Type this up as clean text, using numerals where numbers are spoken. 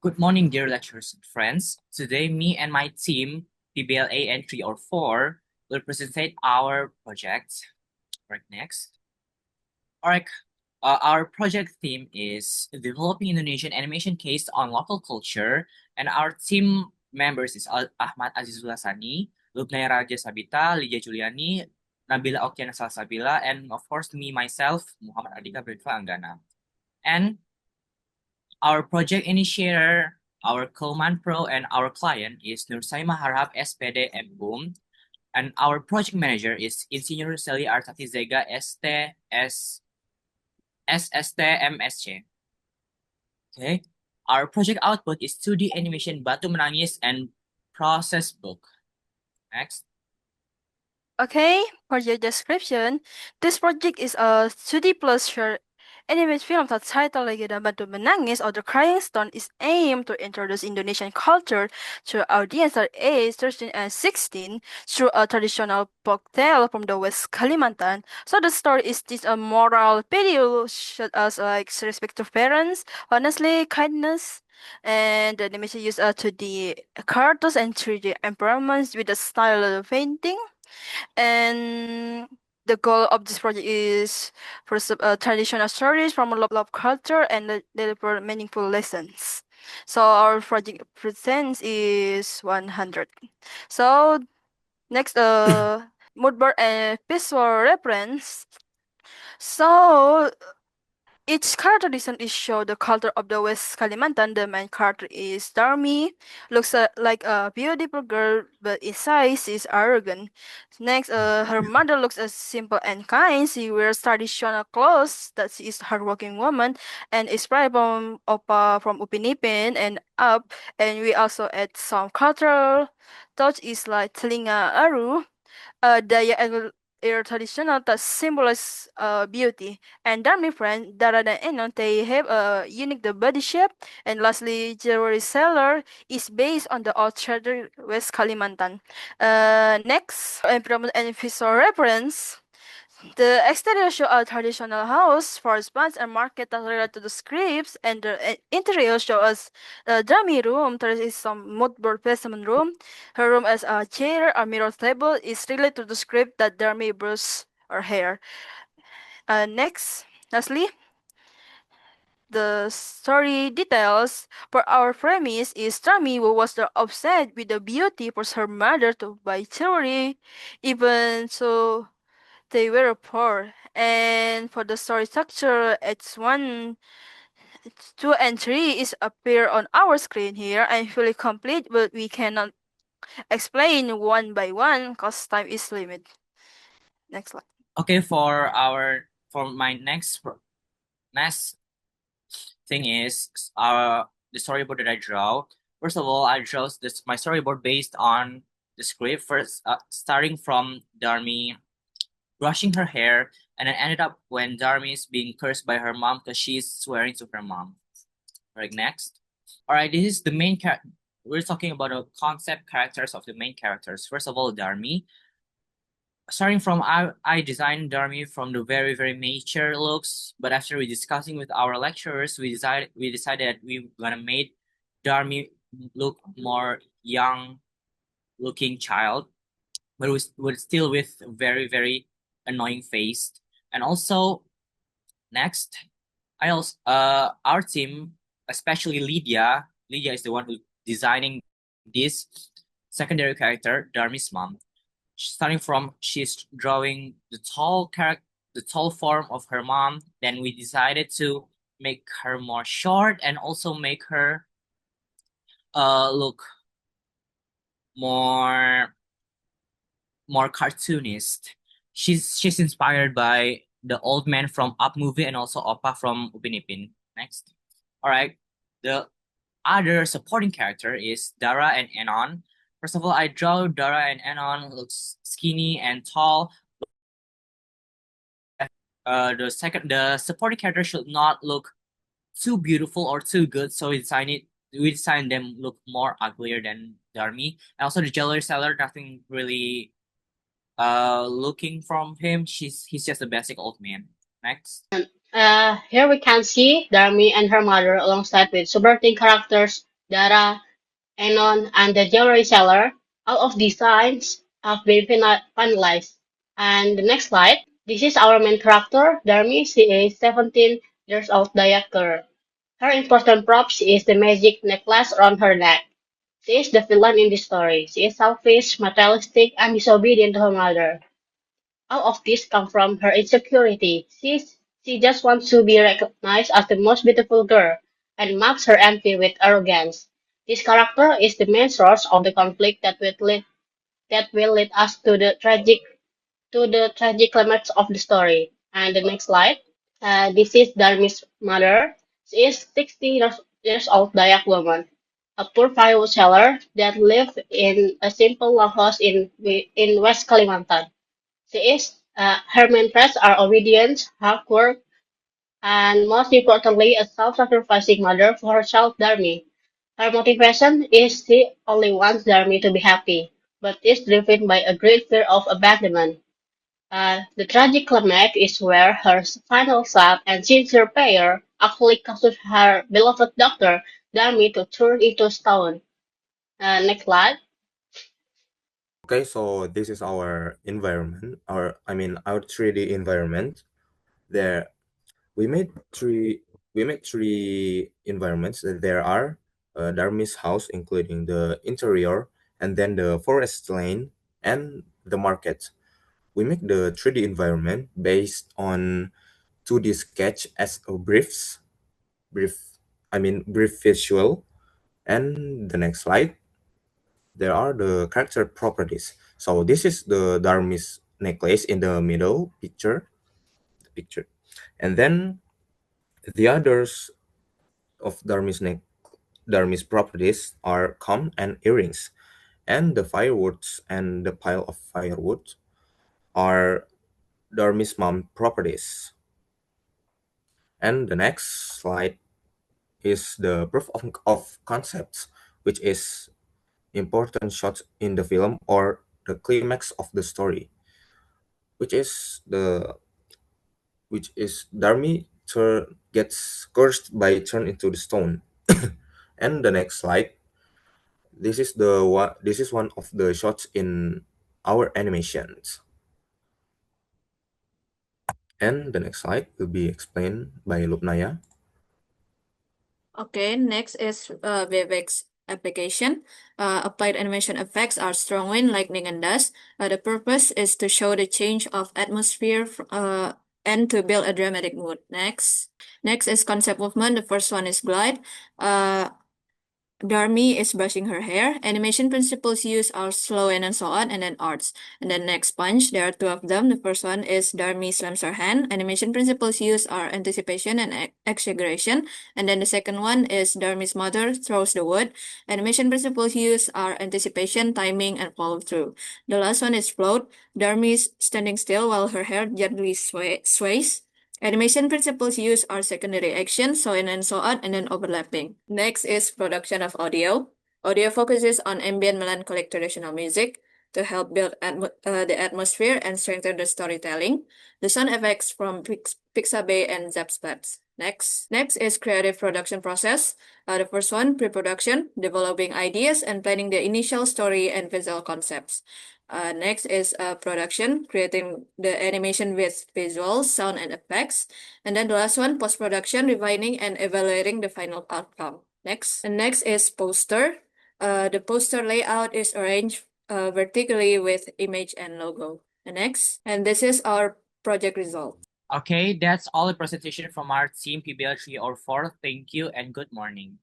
Good morning, dear lecturers and friends. Today, me and my team, PBL AN304, will present our project. Right next. Alright, our project theme is developing Indonesian animation case on local culture, and our team members is Ahmad, Azizullah, Sanie, Lubnaya, Rhadya, Tsabita, Lidiya Juliani, Nabilla, Octiana, Salsabila, and of course me myself, Muhammad Ardhika, Breviva, Anggana. And our project initiator, our Command Pro, and our client is Nur Saima Harhab SPD MBUM, and our project manager is Insinyur Seli Artati Zega SST MSC. Okay, our project output is 2D animation Batu Menangis and process book. Next. Okay, for your description, this project is a 2D plus short animated film that titled Legenda Batu Menangis or The Crying Stone is aimed to introduce Indonesian culture to audience that age 13 and 16 through a traditional folk tale from the West Kalimantan. So the story is this a moral video should us like respect to parents, honestly, kindness, and the animation use 2D cartoons and 3D environments with the style of painting. And the goal of this project is for traditional stories from love culture and deliver meaningful lessons. So our project presents is 100. So next, mood board and visual reference. So each character design is show the culture of the West Kalimantan. The main character is Darmi, looks like a beautiful girl, but inside she's arrogant. Next, her mother looks simple and kind. She wears traditional clothes. That she is hardworking woman and is probably from Opa from Upin Ipin and up. And we also add some cultural touch is like Telinga Aru, daya air traditional that symbolize beauty. And Dharmi friend, Dara and Enon, they have a unique the body shape. And lastly, jewelry seller is based on the old treasure West Kalimantan. Next, environment and visual reference. The exterior show a traditional house, forest plants, and market that relate to the scripts, and the interior show us the dummy room. There is some moodboard specimen room. Her room as a chair, a mirror table is related to the script that dummy brush her hair. Next, lastly, the story details for our premise is Tammy, who was the upset with the beauty, forced her mother to buy jewelry, even so they were poor. And for the story structure, it's 1, 2, and 3 is appear on our screen here and fully complete, but we cannot explain one by one because time is limited. Next slide. Okay, for my next thing is the storyboard that I draw. First of all, I draw my storyboard based on the script first, starting from Darmi brushing her hair, and then ended up when Darmi is being cursed by her mom because she's swearing to her mom. Right, next. All right, this is the main character. We're talking about the concept characters of the main characters. First of all, Darmi. Starting from I designed Darmi from the very mature looks, but after we discussing with our lecturers, we decided that we gonna make Darmi look more young looking child, but was still with very annoying face. And also next, I also our team, especially Lidiya. Lidiya is the one who designing this secondary character, Darmi's mom. Starting from she's drawing the tall form of her mom. Then we decided to make her more short and also make her look more cartoonist. She's inspired by the old man from Up movie and also Oppa from Upin Ipin. Next. All right. The other supporting character is Dara and Enon. First of all, I draw Dara and Enon looks skinny and tall. The supporting character should not look too beautiful or too good, so we designed them look more uglier than Darmi. And also the jewelry seller, nothing really looking from him. He's just a basic old man. Next. Here we can see Darmi and her mother alongside with subverting characters Dara, Anon, and the jewelry seller. All of these signs have been finalized. And the next slide. This is our main character, Darmi. She is 17 years old Dayak girl. Her important props is the magic necklace around her neck. She is the villain in this story. She is selfish, materialistic, and disobedient to her mother. All of this comes from her insecurity. She just wants to be recognized as the most beautiful girl and marks her envy with arrogance. This character is the main source of the conflict that will lead us to the tragic climax of the story. And the next slide. This is Darmi's mother. She is 60 years old Dayak woman, a poor firewood seller that lived in a simple log house in West Kalimantan. Her main traits are obedience, hard work, and most importantly, a self-sacrificing mother for her child Darmi. Her motivation is she only wants Darmi to be happy, but is driven by a great fear of abandonment. The tragic climax is where her final sad and sincere prayer actually causes her beloved doctor, Darmi, to turn into stone. Next slide. Okay, so this is our environment, our 3D environment. There we made three environments. There are Darmi's house, including the interior, and then the forest lane and the market. We make the 3D environment based on 2D sketch as a brief visual. And the next slide, there are the character properties. So this is the Darmi's necklace in the middle picture. And then the others of Darmi's properties are comb and earrings. And the firewoods and the pile of firewood are Darmi's mom properties. And the next slide is the proof of concepts, which is important shots in the film or the climax of the story, which is the which is Darmi gets cursed by turn into the stone. And the next slide, this is one of the shots in our animations. And the next slide will be explained by Lubnaya. Okay, next is VFX application. Applied animation effects are strong wind, lightning, and dust. The purpose is to show the change of atmosphere and to build a dramatic mood. Next is concept movement. The first one is glide. Darmi is brushing her hair. Animation principles used are slow and so on, and then arts. And then next punch, there are two of them. The first one is Darmi slams her hand. Animation principles used are anticipation and exaggeration. And then the second one is Darmi's mother throws the wood. Animation principles used are anticipation, timing, and follow through. The last one is float. Darmi's standing still while her hair gently sways. Animation principles used are secondary action, so in and so on, and then overlapping. Next is production of audio. Audio focuses on ambient melancholic traditional music to help build the atmosphere and strengthen the storytelling. The sound effects from Pixabay and Zapsplat. Next is creative production process. The first one, pre-production, developing ideas and planning the initial story and visual concepts. Next is production, creating the animation with visuals, sound, and effects. And then the last one, post-production, refining and evaluating the final outcome. Next is poster. The poster layout is arranged vertically with image and logo. And this is our project result. Okay, that's all the presentation from our team PBL 304. Thank you and good morning.